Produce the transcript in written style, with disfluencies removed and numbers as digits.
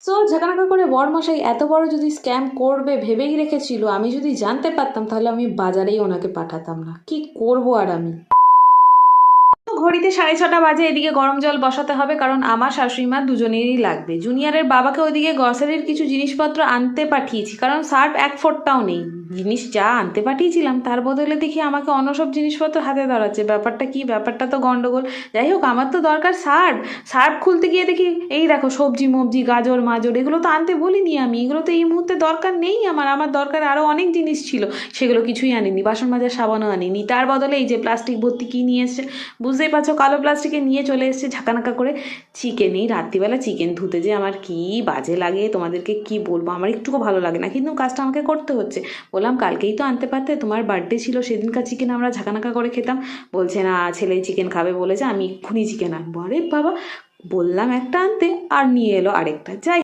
So ঝাঁকানাকা করে বরমশাই এত বড় যদি স্ক্যাম করবে ভেবেই রেখেছিল, আমি যদি জানতে পারতাম তাহলে আমি বাজারেই ওনাকে পাঠাতাম না। কি করব আর আমি। ঘড়িতে 6:30 বাজে, এদিকে গরম জল বসাতে হবে কারণ আমার শাশুড়ি মা দুজনেরই লাগবে। জুনিয়রের বাবাকে ওইদিকে গ্রসারির কিছু জিনিসপত্র আনতে পাঠিয়েছি কারণ সার্ফ এক ফোঁটাও নেই। জিনিস যা আনতে পাঠিয়েছিলাম তার বদলে দেখি আমাকে অন্য সব জিনিসপত্র হাতে ধরাচ্ছে। ব্যাপারটা কি? ব্যাপারটা তো গন্ডগোল। যাই হোক, আমার তো দরকার সার্ফ। সার্ফ খুলতে গিয়ে দেখি এই দেখো সবজি মবজি গাজর মাজর এগুলো তো আনতে বলিনি আমি, এগুলো তো এই মুহূর্তে দরকার নেই আমার। আমার দরকার আরও অনেক জিনিস ছিল, সেগুলো কিছুই আনিনি। বাসন মাজার সাবানও আনিনি। তার বদলে এই যে প্লাস্টিক ভর্তি কী নিয়ে এসছে বুঝতেই পারছো, কালো প্লাস্টিকে নিয়ে চলে এসেছে ঝাঁকানাকা করে চিকেন। এই রাত্রিবেলা চিকেন ধুতে যে আমার কি বাজে লাগে তোমাদেরকে কি বলবো, আমার একটুকু ভালো লাগে না, কিন্তু কাজটা আমাকে করতে হচ্ছে। বললাম কালকেই তো আনতে পারতে, তোমার বার্থডে ছিল, সেদিনকার চিকেন আমরা ঝাঁকানাকা করে খেতাম। বলছে না, ছেলে চিকেন খাবে বলেছে, আমি এক্ষুনি চিকেন আনবো। আরে বাবা, বললাম একটা আনতে আর নিয়ে এলো আরেকটা। যাই